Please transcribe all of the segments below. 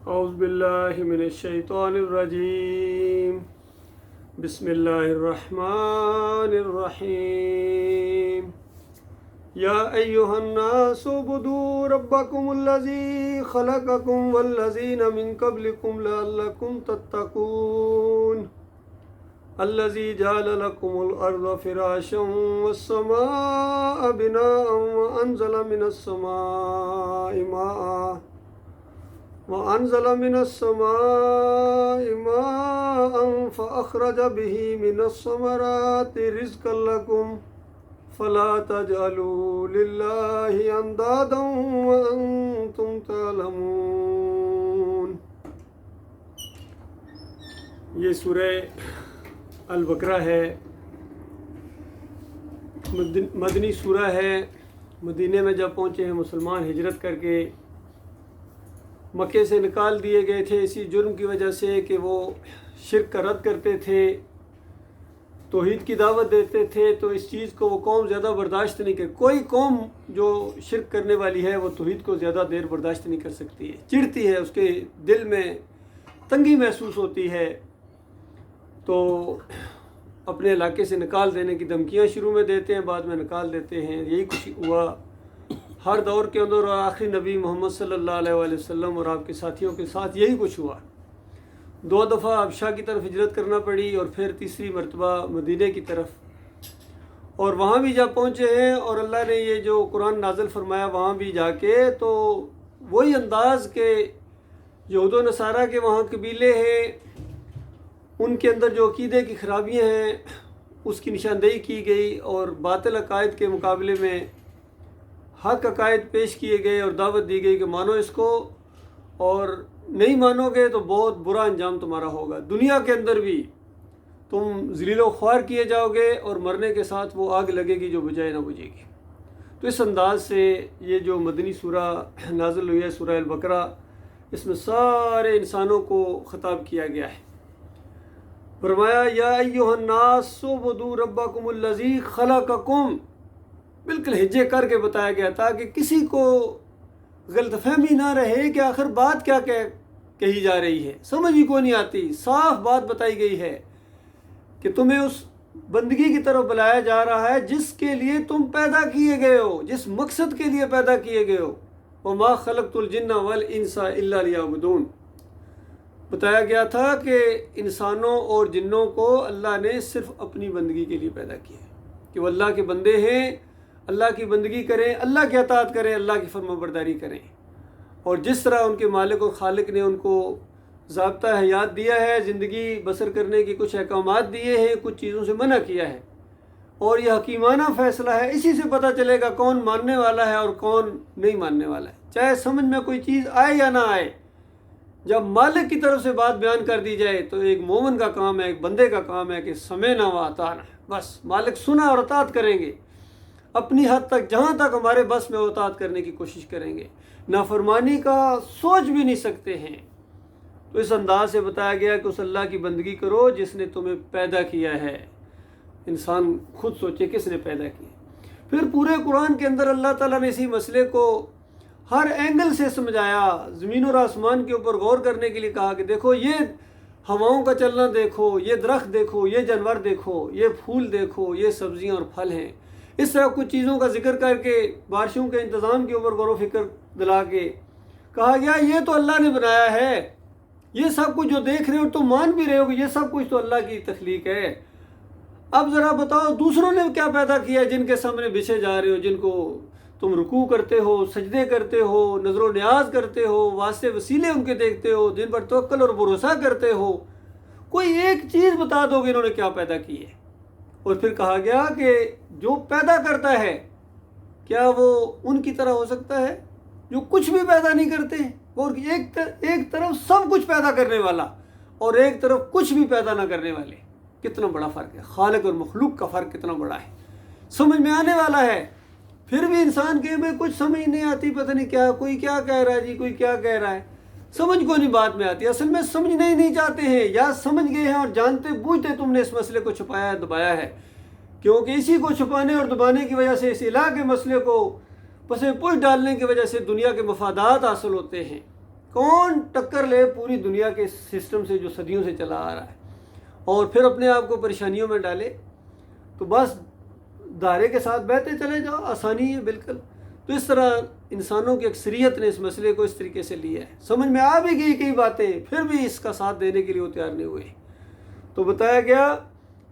اعوذ باللہ من الشیطان الرجیم بسم اللہ الرحمن الرحیم یا ایہا الناس اعبدوا ربکم الذی خلقکم والذین من قبلکم لعلکم تتقون الذی جعل لکم الارض فراشا والسماء بناء وانزل من السماء ماء فأخرج به من الثمرات رزقا لكم فلا تجعلوا لله اندادا وانتم تعلمون۔ یہ سورہ البقرہ ہے، مدنی سورہ ہے۔ مدینے میں جب پہنچے ہیں مسلمان ہجرت کر کے مکے سے نکال دیے گئے تھے اسی جرم کی وجہ سے کہ وہ شرک کا رد کرتے تھے، توحید کی دعوت دیتے تھے، تو اس چیز کو وہ قوم زیادہ برداشت نہیں کر، کوئی قوم جو شرک کرنے والی ہے وہ توحید کو زیادہ دیر برداشت نہیں کر سکتی ہے، چڑھتی ہے، اس کے دل میں تنگی محسوس ہوتی ہے، تو اپنے علاقے سے نکال دینے کی دھمکیاں شروع میں دیتے ہیں، بعد میں نکال دیتے ہیں۔ یہی کچھ ہوا ہر دور کے اندر، اور آخری نبی محمد صلی اللہ علیہ وآلہ وسلم اور آپ کے ساتھیوں کے ساتھ یہی کچھ ہوا۔ 2 دفعہ حبشہ کی طرف ہجرت کرنا پڑی اور پھر تیسری مرتبہ مدینے کی طرف، اور وہاں بھی جب پہنچے ہیں اور اللہ نے یہ جو قرآن نازل فرمایا وہاں بھی جا کے، تو وہی انداز کے یہود و نصارہ کے وہاں قبیلے ہیں، ان کے اندر جو عقیدے کی خرابیاں ہیں اس کی نشاندہی کی گئی، اور باطل عقائد کے مقابلے میں حق عقائد پیش کیے گئے اور دعوت دی گئی کہ مانو اس کو، اور نہیں مانو گے تو بہت برا انجام تمہارا ہوگا، دنیا کے اندر بھی تم ذلیل و خوار کیے جاؤ گے، اور مرنے کے ساتھ وہ آگ لگے گی جو بجھائے نہ بجھے گی۔ تو اس انداز سے یہ جو مدنی سورہ نازل ہوئی ہے سورہ البقرہ، اس میں سارے انسانوں کو خطاب کیا گیا ہے۔ فرمایا یا ایھا الناس اعبدوا ربکم الذی خلقکم، بالکل ہجے کر کے بتایا گیا تاکہ کسی کو غلط فہمی نہ رہے کہ آخر بات کیا کہی جا رہی ہے، سمجھ ہی کو نہیں آتی۔ صاف بات بتائی گئی ہے کہ تمہیں اس بندگی کی طرف بلایا جا رہا ہے جس کے لیے تم پیدا کیے گئے ہو، جس مقصد کے لیے پیدا کیے گئے ہو۔ وَمَا خَلَقْتُ الْجِنَّ وَالْإِنسَ إِلَّا لِيَعْبُدُونِ، بتایا گیا تھا کہ انسانوں اور جنوں کو اللہ نے صرف اپنی بندگی کے لیے پیدا کیا ہے، کہ وہ اللہ کے بندے ہیں، اللہ کی بندگی کریں، اللہ کی اطاعت کریں، اللہ کی فرما برداری کریں، اور جس طرح ان کے مالک اور خالق نے ان کو ضابطہ حیات دیا ہے، زندگی بسر کرنے کے کچھ احکامات دیے ہیں، کچھ چیزوں سے منع کیا ہے، اور یہ حکیمانہ فیصلہ ہے، اسی سے پتہ چلے گا کون ماننے والا ہے اور کون نہیں ماننے والا ہے، چاہے سمجھ میں کوئی چیز آئے یا نہ آئے۔ جب مالک کی طرف سے بات بیان کر دی جائے تو ایک مومن کا کام ہے، ایک بندے کا کام ہے کہ سمعنا و اطعنا، بس مالک سنا اور اطاعت کریں گے، اپنی حد تک جہاں تک ہمارے بس میں اطاعت کرنے کی کوشش کریں گے، نافرمانی کا سوچ بھی نہیں سکتے ہیں۔ تو اس انداز سے بتایا گیا کہ اس اللہ کی بندگی کرو جس نے تمہیں پیدا کیا ہے۔ انسان خود سوچے کس نے پیدا کیا۔ پھر پورے قرآن کے اندر اللہ تعالیٰ نے اسی مسئلے کو ہر اینگل سے سمجھایا، زمین اور آسمان کے اوپر غور کرنے کے لیے کہا کہ دیکھو یہ ہواؤں کا چلنا دیکھو، یہ درخت دیکھو، یہ جانور دیکھو، یہ پھول دیکھو، یہ سبزیاں اور پھل ہیں۔ اس طرح کچھ چیزوں کا ذکر کر کے بارشوں کے انتظام کے اوپر غور و فکر دلا کے کہا گیا یہ تو اللہ نے بنایا ہے، یہ سب کچھ جو دیکھ رہے ہو تو مان بھی رہے ہو کہ یہ سب کچھ تو اللہ کی تخلیق ہے۔ اب ذرا بتاؤ دوسروں نے کیا پیدا کیا ہے جن کے سامنے بچھے جا رہے ہو، جن کو تم رکوع کرتے ہو، سجدے کرتے ہو، نظر و نیاز کرتے ہو، واسطے وسیلے ان کے دیکھتے ہو، جن پر توکل اور بھروسہ کرتے ہو، کوئی ایک چیز بتا دو کہ انہوں نے کیا پیدا کی ہے۔ اور پھر کہا گیا کہ جو پیدا کرتا ہے کیا وہ ان کی طرح ہو سکتا ہے جو کچھ بھی پیدا نہیں کرتے ہیں؟ اور ایک طرف سب کچھ پیدا کرنے والا اور ایک طرف کچھ بھی پیدا نہ کرنے والے، کتنا بڑا فرق ہے، خالق اور مخلوق کا فرق کتنا بڑا ہے، سمجھ میں آنے والا ہے۔ پھر بھی انسان کے میں کچھ سمجھ نہیں آتی، پتہ نہیں کیا، کوئی کیا کہہ رہا ہے جی، کوئی کیا کہہ رہا ہے، سمجھ کو نہیں بات میں آتی۔ اصل میں سمجھنا ہی نہیں چاہتے ہیں، یا سمجھ گئے ہیں اور جانتے بوجھتے تم نے اس مسئلے کو چھپایا ہے، دبایا ہے، کیونکہ اسی کو چھپانے اور دبانے کی وجہ سے، اس الہ کے مسئلے کو پس پش ڈالنے کی وجہ سے دنیا کے مفادات حاصل ہوتے ہیں، کون ٹکر لے پوری دنیا کے سسٹم سے جو صدیوں سے چلا آ رہا ہے، اور پھر اپنے آپ کو پریشانیوں میں ڈالے، تو بس دھارے کے ساتھ بہتے چلے جاؤ، آسانی ہے بالکل۔ تو اس طرح انسانوں کی اکثریت نے اس مسئلے کو اس طریقے سے لیا ہے، سمجھ میں آ بھی گئی کئی باتیں، پھر بھی اس کا ساتھ دینے کے لیے وہ تیار نہیں ہوئے۔ تو بتایا گیا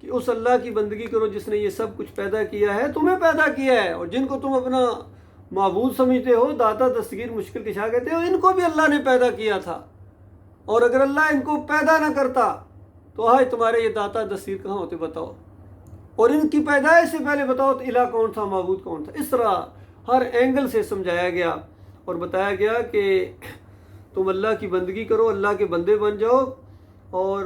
کہ اس اللہ کی بندگی کرو جس نے یہ سب کچھ پیدا کیا ہے، تمہیں پیدا کیا ہے، اور جن کو تم اپنا معبود سمجھتے ہو، داتا دستگیر مشکل کشا کہتے ہو، ان کو بھی اللہ نے پیدا کیا تھا، اور اگر اللہ ان کو پیدا نہ کرتا تو آج تمہارے یہ داتا دستگیر کہاں ہوتے بتاؤ، اور ان کی پیدائش سے پہلے بتاؤ تو الہ کون تھا، معبود کون تھا۔ اس طرح ہر اینگل سے سمجھایا گیا اور بتایا گیا کہ تم اللہ کی بندگی کرو، اللہ کے بندے بن جاؤ، اور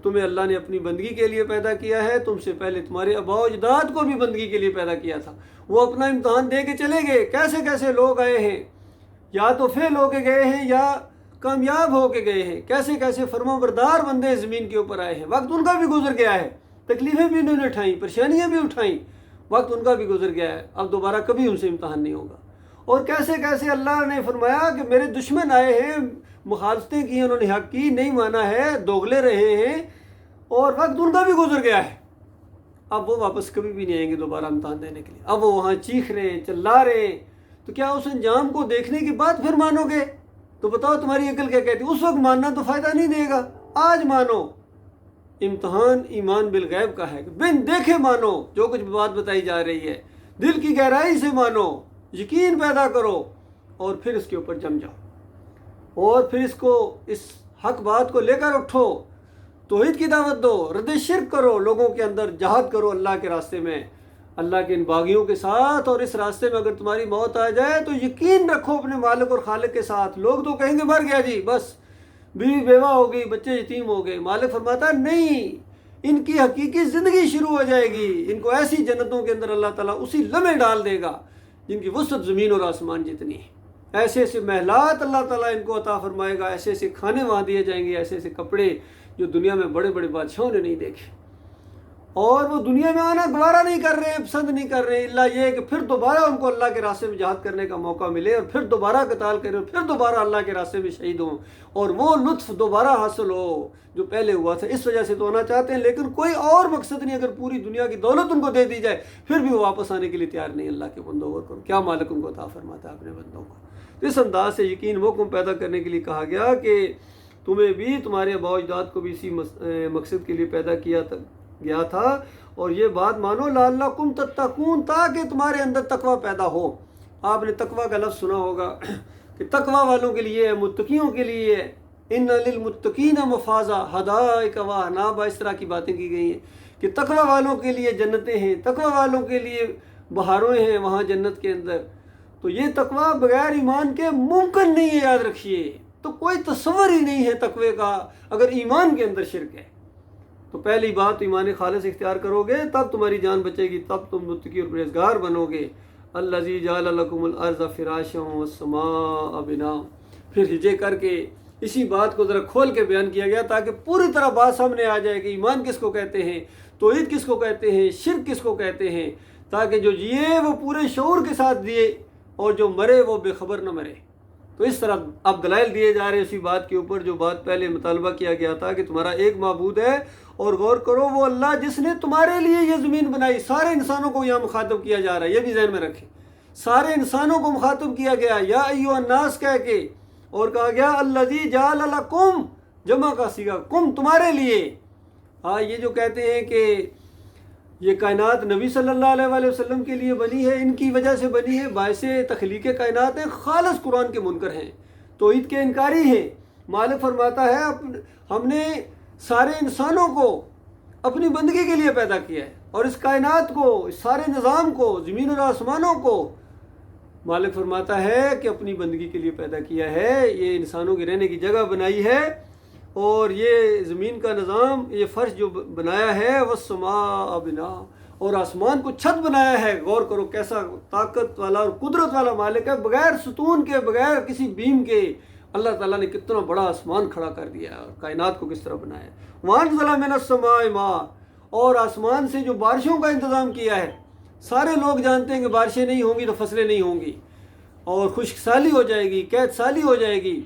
تمہیں اللہ نے اپنی بندگی کے لیے پیدا کیا ہے، تم سے پہلے تمہارے آباء و اجداد کو بھی بندگی کے لیے پیدا کیا تھا۔ وہ اپنا امتحان دے کے چلے گئے، کیسے کیسے لوگ آئے ہیں، یا تو فیل ہو کے گئے ہیں یا کامیاب ہو کے گئے ہیں، کیسے کیسے فرما بردار بندے زمین کے اوپر آئے ہیں، وقت ان کا بھی گزر گیا ہے، تکلیفیں بھی انہوں نے اٹھائیں، پریشانیاں بھی اٹھائیں، وقت ان کا بھی گزر گیا ہے، اب دوبارہ کبھی ان سے امتحان نہیں ہوگا۔ اور کیسے کیسے اللہ نے فرمایا کہ میرے دشمن آئے ہیں، مخالفتیں کی انہوں نے، حق کی نہیں مانا ہے، دوگلے رہے ہیں، اور وقت ان کا بھی گزر گیا ہے، اب وہ واپس کبھی بھی نہیں آئیں گے دوبارہ امتحان دینے کے لیے۔ اب وہ وہاں چیخ رہے ہیں، چلا رہے ہیں، تو کیا اس انجام کو دیکھنے کے بعد پھر مانو گے؟ تو بتاؤ تمہاری عقل کیا کہتی ہے؟ اس وقت ماننا تو فائدہ نہیں دے گا، آج مانو۔ امتحان ایمان بالغیب کا ہے، بن دیکھے مانو، جو کچھ بات بتائی جا رہی ہے، دل کی گہرائی سے مانو، یقین پیدا کرو، اور پھر اس کے اوپر جم جاؤ، اور پھر اس حق بات کو لے کر اٹھو، توحید کی دعوت دو، رد شرک کرو، لوگوں کے اندر جہاد کرو اللہ کے راستے میں، اللہ کے ان باغیوں کے ساتھ، اور اس راستے میں اگر تمہاری موت آ جائے تو یقین رکھو اپنے مالک اور خالق کے ساتھ۔ لوگ تو کہیں گے مر گیا جی، بس بیوی بیوہ ہو گئی، بچے یتیم ہو گئے، مالک فرماتا ہے نہیں، ان کی حقیقی زندگی شروع ہو جائے گی، ان کو ایسی جنتوں کے اندر اللہ تعالیٰ اسی لمحے ڈال دے گا جن کی وسعت زمین اور آسمان جتنی ہے، ایسے ایسے محلات اللہ تعالیٰ ان کو عطا فرمائے گا، ایسے ایسے کھانے وہاں دیے جائیں گے، ایسے ایسے کپڑے جو دنیا میں بڑے بڑے بادشاہوں نے نہیں دیکھے، اور وہ دنیا میں آنا گوارا نہیں کر رہے ہیں، پسند نہیں کر رہے ہیں، اللہ یہ کہ پھر دوبارہ ان کو اللہ کے راستے میں جہاد کرنے کا موقع ملے، اور پھر دوبارہ قتال کریں، پھر دوبارہ اللہ کے راستے میں شہید ہوں، اور وہ لطف دوبارہ حاصل ہو جو پہلے ہوا تھا۔ اس وجہ سے تو آنا چاہتے ہیں، لیکن کوئی اور مقصد نہیں۔ اگر پوری دنیا کی دولت ان کو دے دی جائے پھر بھی وہ واپس آنے کے لیے تیار نہیں۔ اللہ کے بندوں کو کیا مالک ان کو عطا فرماتا ہے اپنے بندوں کو۔ اس انداز سے یقین محکم پیدا کرنے کے لیے کہا گیا کہ تمہیں بھی، تمہارے آباء و اجداد کو بھی اسی مقصد کے لیے پیدا کیا گیا تھا، اور یہ بات مانو لعلکم تتقون، تاکہ تمہارے اندر تقوی پیدا ہو۔ آپ نے تقوی کا لفظ سنا ہوگا کہ تقوی والوں کے لیے ہے، متقیوں کے لیے ہے، ان للمتقین مفازا حدائق و اعنابا، اس طرح کی باتیں کی گئی ہیں کہ تقوی والوں کے لیے جنتیں ہیں، تقوی والوں کے لیے بہاریں ہیں وہاں جنت کے اندر۔ تو یہ تقوی بغیر ایمان کے ممکن نہیں ہے، یاد رکھیے، تو کوئی تصور ہی نہیں ہے تقوی کا اگر ایمان کے اندر شرک ہے۔ تو پہلی بات ایمان خالص اختیار کرو گے تب تمہاری جان بچے گی، تب تم متقی اور پرہیزگار بنو گے۔ الذی جعل لکم الارض فراشا والسماء بناء، پھر ہجے کر کے اسی بات کو ذرا کھول کے بیان کیا گیا تاکہ پوری طرح بات سامنے آ جائے کہ ایمان کس کو کہتے ہیں، توحید کس کو کہتے ہیں، شرک کس کو کہتے ہیں، تاکہ جو جیے وہ پورے شعور کے ساتھ دیے، اور جو مرے وہ بے خبر نہ مرے۔ تو اس طرح اب دلائل دیے جا رہے اسی بات کے اوپر جو بات پہلے مطالبہ کیا گیا تھا کہ تمہارا ایک معبود ہے، اور غور کرو وہ اللہ جس نے تمہارے لیے یہ زمین بنائی۔ سارے انسانوں کو یہاں مخاطب کیا جا رہا ہے، یہ بھی ذہن میں رکھیں، سارے انسانوں کو مخاطب کیا گیا یا ایھا الناس کہہ کے، اور کہا گیا الذی جعل لکم، جمع کا صیغہ، کم تمہارے لیے۔ یہ جو کہتے ہیں کہ یہ کائنات نبی صلی اللہ علیہ وآلہ وسلم کے لیے بنی ہے، ان کی وجہ سے بنی ہے، باعث تخلیق کائنات ہیں، خالص قرآن کے منکر ہیں، توحید کے انکاری ہیں۔ مالک فرماتا ہے ہم نے سارے انسانوں کو اپنی بندگی کے لیے پیدا کیا ہے، اور اس کائنات کو، اس سارے نظام کو، زمین اور آسمانوں کو مالک فرماتا ہے کہ اپنی بندگی کے لیے پیدا کیا ہے، یہ انسانوں کے رہنے کی جگہ بنائی ہے، اور یہ زمین کا نظام، یہ فرش جو بنایا ہے، والسماء بناء، اور آسمان کو چھت بنایا ہے۔ غور کرو کیسا طاقت والا اور قدرت والا مالک ہے، بغیر ستون کے، بغیر کسی بیم کے اللہ تعالیٰ نے کتنا بڑا آسمان کھڑا کر دیا اور کائنات کو کس طرح بنایا۔ وَأَنزَلَ مِنَ السَّمَاءِ مَاءً، اور آسمان سے جو بارشوں کا انتظام کیا ہے۔ سارے لوگ جانتے ہیں کہ بارشیں نہیں ہوں گی تو فصلیں نہیں ہوں گی، اور خشک سالی ہو جائے گی، قحط سالی ہو جائے گی،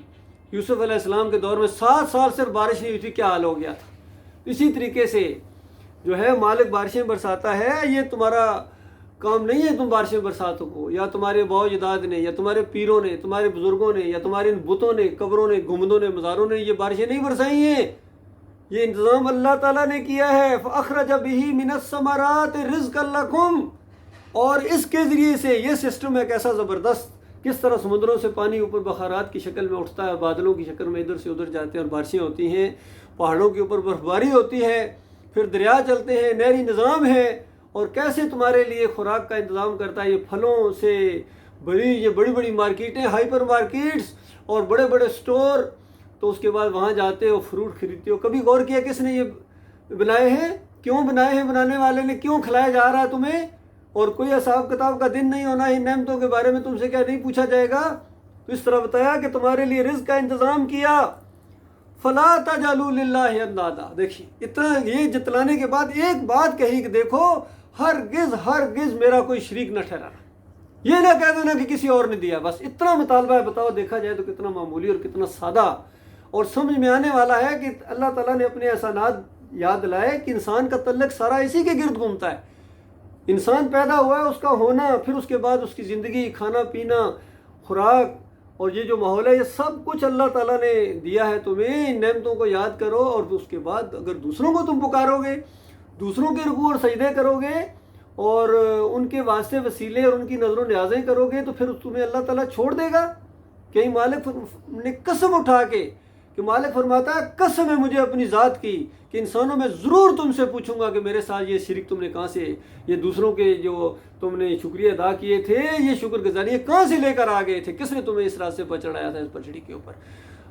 یوسف علیہ السلام کے دور میں 7 سال صرف بارش نہیں ہوئی تھی، کیا حال ہو گیا تھا۔ اسی طریقے سے جو ہے مالک بارشیں برساتا ہے، یہ تمہارا کام نہیں ہے تم بارشیں برساتوں کو، یا تمہارے باؤ اجداد نے، یا تمہارے پیروں نے، تمہارے بزرگوں نے، یا تمہارے ان بتوں نے، قبروں نے، گنبدوں نے، مزاروں نے یہ بارشیں نہیں برسائی ہیں، یہ انتظام اللہ تعالیٰ نے کیا ہے۔ فَأَخْرَجَ بِهِ مِنَ الثَّمَرَاتِ رِزْقًا لَكُمْ، اور اس کے ذریعے سے یہ سسٹم ایک ایسا زبردست، کس طرح سمندروں سے پانی اوپر بخارات کی شکل میں اٹھتا ہے، بادلوں کی شکل میں ادھر سے ادھر جاتے ہیں اور بارشیں ہوتی ہیں، پہاڑوں کے اوپر برف باری ہوتی ہے، پھر دریا چلتے ہیں، نہری نظام ہے، اور کیسے تمہارے لیے خوراک کا انتظام کرتا ہے، یہ پھلوں سے بڑی، یہ بڑی بڑی مارکیٹیں، ہائپر مارکیٹس اور بڑے بڑے سٹور، تو اس کے بعد وہاں جاتے ہو، فروٹ خریدتے ہو۔ کبھی غور کیا کس نے یہ بنائے ہیں؟ کیوں بنائے ہیں؟ بنانے والے نے کیوں کھلایا جا رہا ہے تمہیں؟ اور کوئی حساب کتاب کا دن نہیں ہونا، ان نعمتوں کے بارے میں تم سے کیا نہیں پوچھا جائے گا؟ تو اس طرح بتایا کہ تمہارے لیے رزق کا انتظام کیا۔ فلا تجعلوا للہ اندادا، دیکھیے اتنا یہ جتلانے کے بعد ایک بات کہی کہ دیکھو ہرگز میرا کوئی شریک نہ ٹھہرانا، یہ نہ کہہ دینا کہ کسی اور نے دیا، بس اتنا مطالبہ ہے۔ بتاؤ، دیکھا جائے تو کتنا معمولی اور کتنا سادہ اور سمجھ میں آنے والا ہے کہ اللہ تعالیٰ نے اپنے احسانات یاد دلائے کہ انسان کا تعلق سارا اسی کے گرد گھومتا ہے۔ انسان پیدا ہوا ہے، اس کا ہونا، پھر اس کے بعد اس کی زندگی، کھانا پینا، خوراک اور یہ جو ماحول ہے، یہ سب کچھ اللہ تعالیٰ نے دیا ہے تمہیں۔ ان نعمتوں کو یاد کرو، اور اس کے بعد اگر دوسروں کو تم پکارو گے، دوسروں کے رکوع اور سجدے کرو گے، اور ان کے واسطے وسیلے اور ان کی نظر و نیازیں کرو گے، تو پھر تمہیں اللہ تعالیٰ چھوڑ دے گا؟ کہیں مالک نے قسم اٹھا کے، کہ مالک فرماتا ہے قسم ہے مجھے اپنی ذات کی کہ انسانوں میں ضرور تم سے پوچھوں گا کہ میرے ساتھ یہ شرک تم نے کہاں سے، یہ دوسروں کے جو تم نے شکریہ ادا کیے تھے، یہ شکر گزاری یہ کہاں سے لے کر آ گئے تھے، کس نے تمہیں اس راستے پر چڑھایا تھا، اس پٹڑی کے اوپر؟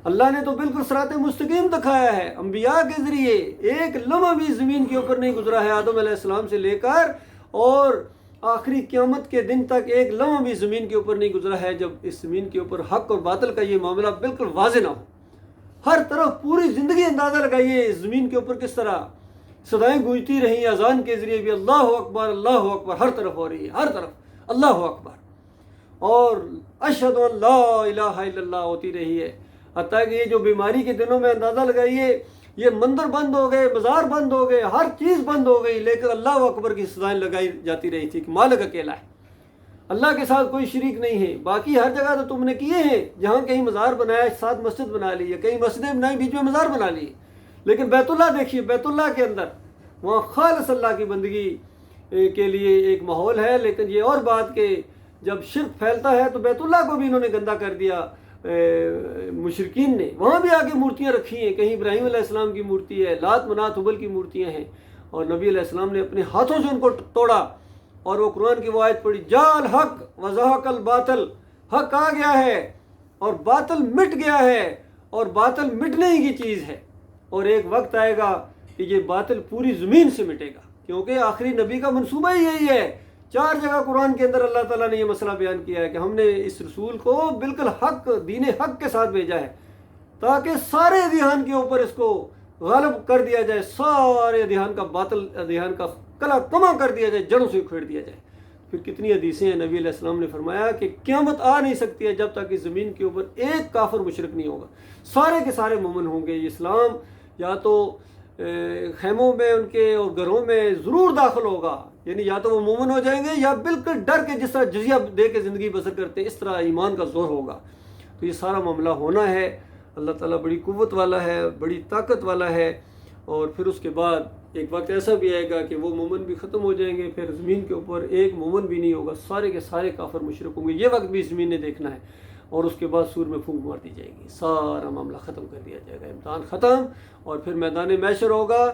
اللہ نے تو بالکل صراط مستقیم دکھایا ہے، انبیاء کے ذریعے ایک لمحہ بھی زمین کے اوپر نہیں گزرا ہے، آدم علیہ السلام سے لے کر اور آخری قیامت کے دن تک ایک لمحہ بھی زمین کے اوپر نہیں گزرا ہے جب اس زمین کے اوپر حق اور باطل کا یہ معاملہ بالکل واضح نہ ہو۔ ہر طرف پوری زندگی اندازہ لگائیے اس زمین کے اوپر کس طرح صدائیں گونجتی رہیں، اذان کے ذریعے بھی اللہ اکبر ہر طرف ہو رہی ہے، ہر طرف اللہ اکبر، اور اشہد ان لا الہ الا اللہ ہوتی رہی ہے، حتیٰ کہ یہ جو بیماری کے دنوں میں اندازہ لگائیے، یہ مندر بند ہو گئے، بازار بند ہو گئے، ہر چیز بند ہو گئی، لیکن اللہ اکبر کی صدائیں لگائی جاتی رہی تھی کہ مالک اکیلا ہے، اللہ کے ساتھ کوئی شریک نہیں ہے۔ باقی ہر جگہ تو تم نے کیے ہیں، جہاں کہیں مزار بنایا ساتھ مسجد بنا لی، یا کہیں مسجدیں بنائی بیچ میں مزار بنا لی، لیکن بیت اللہ دیکھیے، بیت اللہ کے اندر وہاں خالص اللہ کی بندگی کے لیے ایک ماحول ہے، لیکن یہ اور بات کہ جب شرک پھیلتا ہے تو بیت اللہ کو بھی انہوں نے گندا کر دیا مشرکین نے، وہاں بھی آگے مورتیاں رکھی ہیں، کہیں ابراہیم علیہ السلام کی مورتی ہے، لات منات حبل کی مورتیاں ہیں، اور نبی علیہ السلام نے اپنے ہاتھوں سے ان کو توڑا، اور وہ قرآن کی وہ آیت پڑھی، جال حق وزہق الباطل، حق آ گیا ہے اور باطل مٹ گیا ہے، اور باطل مٹنے ہی کی چیز ہے، اور ایک وقت آئے گا کہ یہ باطل پوری زمین سے مٹے گا، کیونکہ آخری نبی کا منصوبہ ہی یہی ہے۔ 4 جگہ قرآن کے اندر اللہ تعالیٰ نے یہ مسئلہ بیان کیا ہے کہ ہم نے اس رسول کو بالکل حق، دین حق کے ساتھ بھیجا ہے، تاکہ سارے ادھیان کے اوپر اس کو غالب کر دیا جائے، سارے ادھیان کا باطل ادھیان کا کلا کما کر دیا جائے، جڑوں سے کھیڑ دیا جائے۔ پھر کتنی حدیثیں ہیں، نبی علیہ السلام نے فرمایا کہ قیامت آ نہیں سکتی ہے جب تک اس زمین کے اوپر ایک کافر مشرک نہیں ہوگا، سارے کے سارے مومن ہوں گے۔ یہ اسلام یا تو خیموں میں ان کے اور گھروں میں ضرور داخل ہوگا، یعنی یا تو وہ مومن ہو جائیں گے، یا بالکل ڈر کے جس طرح جزیہ دے کے زندگی بسر کرتے ہیں اس طرح ایمان کا زور ہوگا۔ تو یہ سارا معاملہ ہونا ہے۔ اللہ تعالیٰ بڑی قوت والا ہے، بڑی طاقت والا ہے، اور پھر اس کے بعد ایک وقت ایسا بھی آئے گا کہ وہ مومن بھی ختم ہو جائیں گے، پھر زمین کے اوپر ایک مومن بھی نہیں ہوگا، سارے کے سارے کافر مشرک ہوں گے۔ یہ وقت بھی زمین نے دیکھنا ہے، اور اس کے بعد سور میں پھونک مار دی جائے گی، سارا معاملہ ختم کر دیا جائے گا، امتحان ختم، اور پھر میدان محشر ہوگا،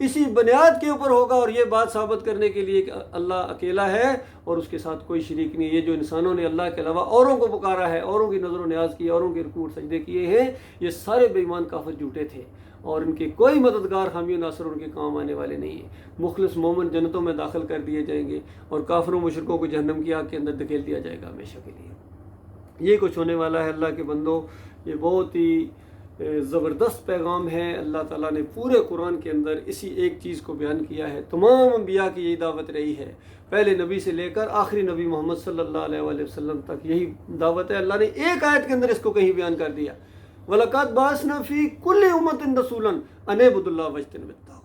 اسی بنیاد کے اوپر ہوگا، اور یہ بات ثابت کرنے کے لیے کہ اللہ اکیلا ہے اور اس کے ساتھ کوئی شریک نہیں۔ یہ جو انسانوں نے اللہ کے علاوہ اوروں کو پکارا ہے، اوروں کی نظر و نیاز کی، اوروں کے رکوع سجدے کیے ہیں، یہ سارے بے ایمان کافر جھوٹے تھے، اور ان کے کوئی مددگار، حامی و ناصر ان کے کام آنے والے نہیں ہیں۔ مخلص مومن جنتوں میں داخل کر دیے جائیں گے، اور کافروں مشرکوں کو جہنم کی آگ کے اندر دھکیل دیا جائے گا ہمیشہ کے لیے۔ یہ کچھ ہونے والا ہے اللہ کے بندوں۔ یہ بہت ہی زبردست پیغام ہے۔ اللہ تعالیٰ نے پورے قرآن کے اندر اسی ایک چیز کو بیان کیا ہے۔ تمام انبیاء کی یہی دعوت رہی ہے، پہلے نبی سے لے کر آخری نبی محمد صلی اللہ علیہ وآلہ وسلم تک یہی دعوت ہے۔ اللہ نے ایک آیت کے اندر اس کو کہیں بیان کر دیا، وَلَقَدْ بَعَثْنَا فِي كُلِّ أُمَّةٍ رَسُولًا أَنِ اعْبُدُوا اللَّهَ وَاجْتَنِبُوا الطَّاغُوتَ۔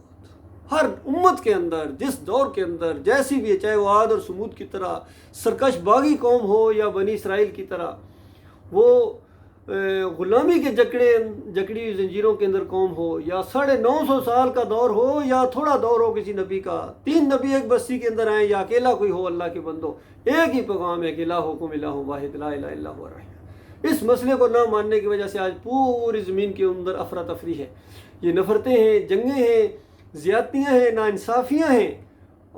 ہر امت کے اندر، جس دور کے اندر جیسی بھی ہے، چاہے وہ عاد اور سمود کی طرح سرکش باغی قوم ہو یا بنی اسرائیل کی طرح وہ غلامی کے جکڑی ہوئی زنجیروں کے اندر قوم ہو، یا 950 سال کا دور ہو یا تھوڑا دور ہو کسی نبی کا، 3 نبی ایک بستی کے اندر آئیں یا اکیلا کوئی ہو اللہ کے بندو، ایک ہی پیغام ہے کہ الہکم الہ واحد لا الہ الا هو الرحیم۔ اس مسئلے کو نہ ماننے کی وجہ سے آج پوری زمین کے اندر افراتفری ہے، یہ نفرتیں ہیں، جنگیں ہیں، زیادتیاں ہیں، ناانصافیاں ہیں،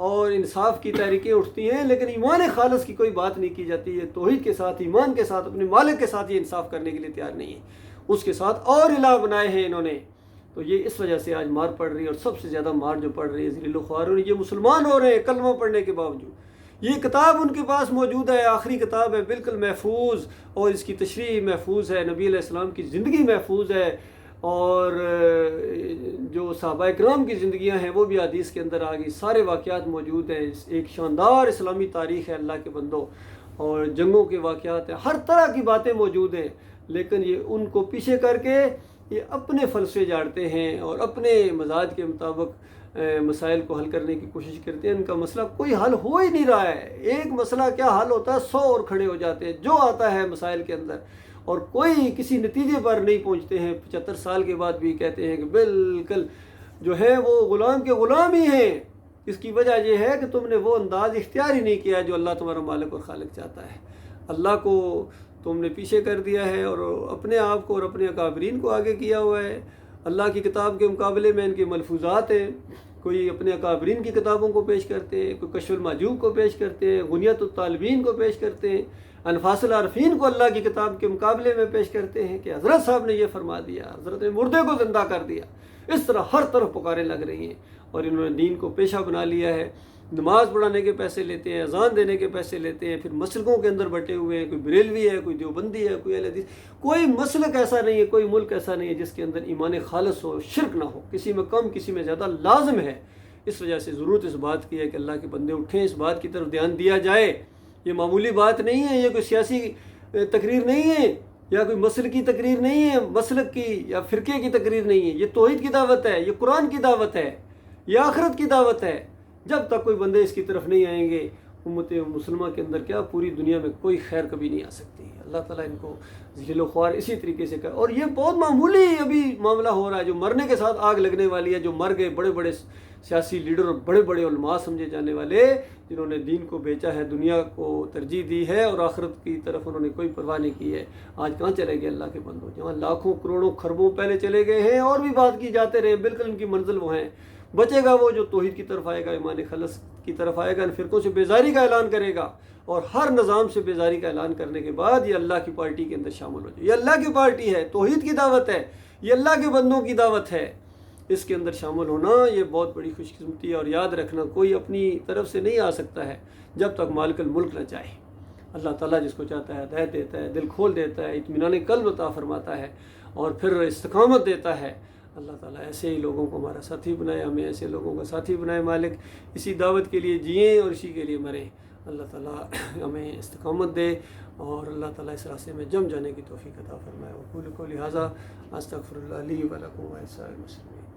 اور انصاف کی تحریکیں اٹھتی ہیں، لیکن ایمان خالص کی کوئی بات نہیں کی جاتی ہے۔ توحید کے ساتھ، ایمان کے ساتھ، اپنے مالک کے ساتھ یہ انصاف کرنے کے لیے تیار نہیں ہے، اس کے ساتھ اور الہ بنائے ہیں انہوں نے۔ تو یہ اس وجہ سے آج مار پڑ رہی ہے، اور سب سے زیادہ مار جو پڑ رہی ہے ذلیل و خوار ہو رہی ہے، یہ مسلمان ہو رہے ہیں کلمہ پڑھنے کے باوجود۔ یہ کتاب ان کے پاس موجود ہے، آخری کتاب ہے، بالکل محفوظ، اور اس کی تشریح محفوظ ہے، نبی علیہ السلام کی زندگی محفوظ ہے، اور جو صحابہ کرام کی زندگیاں ہیں وہ بھی حدیث کے اندر آ گئی، سارے واقعات موجود ہیں، ایک شاندار اسلامی تاریخ ہے اللہ کے بندوں، اور جنگوں کے واقعات ہیں، ہر طرح کی باتیں موجود ہیں، لیکن یہ ان کو پیچھے کر کے یہ اپنے فلسفے جاڑتے ہیں اور اپنے مزاج کے مطابق مسائل کو حل کرنے کی کوشش کرتے ہیں۔ ان کا مسئلہ کوئی حل ہو ہی نہیں رہا ہے، ایک مسئلہ کیا حل ہوتا ہے، 100 اور کھڑے ہو جاتے ہیں جو آتا ہے مسائل کے اندر، اور کوئی کسی نتیجے پر نہیں پہنچتے ہیں۔ 75 سال کے بعد بھی کہتے ہیں کہ بالکل جو ہے وہ غلام کے غلام ہی ہیں۔ اس کی وجہ یہ ہے کہ تم نے وہ انداز اختیار ہی نہیں کیا جو اللہ تمہارا مالک اور خالق چاہتا ہے۔ اللہ کو تم نے پیچھے کر دیا ہے، اور اپنے آپ کو اور اپنے اکابرین کو آگے کیا ہوا ہے۔ اللہ کی کتاب کے مقابلے میں ان کے ملفوظات ہیں، کوئی اپنے اکابرین کی کتابوں کو پیش کرتے ہیں، کوئی کشف المحجوب کو پیش کرتے ہیں، غنیت الطالبین کو پیش کرتے ہیں، انفاس العارفین کو اللہ کی کتاب کے مقابلے میں پیش کرتے ہیں کہ حضرت صاحب نے یہ فرما دیا، حضرت نے مردے کو زندہ کر دیا۔ اس طرح ہر طرف پکاریں لگ رہی ہیں، اور انہوں نے دین کو پیشہ بنا لیا ہے۔ نماز پڑھانے کے پیسے لیتے ہیں، اذان دینے کے پیسے لیتے ہیں، پھر مسلکوں کے اندر بٹے ہوئے ہیں، کوئی بریلوی ہے، کوئی دیوبندی ہے، کوئی اہل حدیث۔ کوئی مسلک ایسا نہیں ہے، کوئی ملک ایسا نہیں ہے جس کے اندر ایمان خالص ہو، شرک نہ ہو، کسی میں کم کسی میں زیادہ لازم ہے۔ اس وجہ سے ضرورت اس بات کی ہے کہ اللہ کے بندے اٹھیں، اس بات کی طرف دھیان دیا جائے۔ یہ معمولی بات نہیں ہے، یہ کوئی سیاسی تقریر نہیں ہے، یا کوئی مسلک کی تقریر نہیں ہے، مسلک کی یا فرقے کی تقریر نہیں ہے، یہ توحید کی دعوت ہے، یہ قرآن کی دعوت ہے، یہ آخرت کی دعوت ہے۔ جب تک کوئی بندے اس کی طرف نہیں آئیں گے، امت مسلمہ کے اندر کیا پوری دنیا میں کوئی خیر کبھی نہیں آ سکتی۔ اللہ تعالیٰ ان کو ذلیل و خوار اسی طریقے سے کر، اور یہ بہت معمولی ابھی معاملہ ہو رہا ہے، جو مرنے کے ساتھ آگ لگنے والی ہے، جو مر گئے بڑے بڑے سیاسی لیڈر اور بڑے بڑے علماء سمجھے جانے والے، جنہوں نے دین کو بیچا ہے، دنیا کو ترجیح دی ہے، اور آخرت کی طرف انہوں نے کوئی پرواہ نہیں کی ہے۔ آج کہاں چلے گئے اللہ کے بندوں؟ جہاں لاکھوں کروڑوں خربوں پہلے چلے گئے ہیں، اور بھی بات کی جاتے رہے، بالکل ان کی منزل وہ ہیں۔ بچے گا وہ جو توحید کی طرف آئے گا، ایمان خالص کی طرف آئے گا، ان فرقوں سے بیزاری کا اعلان کرے گا، اور ہر نظام سے بیزاری کا اعلان کرنے کے بعد یہ اللہ کی پارٹی کے اندر شامل ہو جائے۔ یہ اللہ کی پارٹی ہے، توحید کی دعوت ہے، یہ اللہ کے بندوں کی دعوت ہے۔ اس کے اندر شامل ہونا یہ بہت بڑی خوش قسمتی ہے، اور یاد رکھنا کوئی اپنی طرف سے نہیں آ سکتا ہے جب تک مالک الملک نہ چاہے۔ اللہ تعالیٰ جس کو چاہتا ہے ہدایت دیتا ہے، دل کھول دیتا ہے، اطمینان قلب عطا فرماتا ہے، اور پھر استقامت دیتا ہے۔ اللہ تعالیٰ ایسے ہی لوگوں کو ہمارا ساتھی بنائے، ہمیں ایسے لوگوں کا ساتھی بنائے مالک، اسی دعوت کے لیے جئیں اور اسی کے لیے مریں۔ اللہ تعالیٰ ہمیں استقامت دے، اور اللہ تعالیٰ اس راستے میں جم جانے کی توفیق عطا فرمائے۔ وقول قولی ھذا استغفر اللہ لی ولکم ولسائر المسلمین۔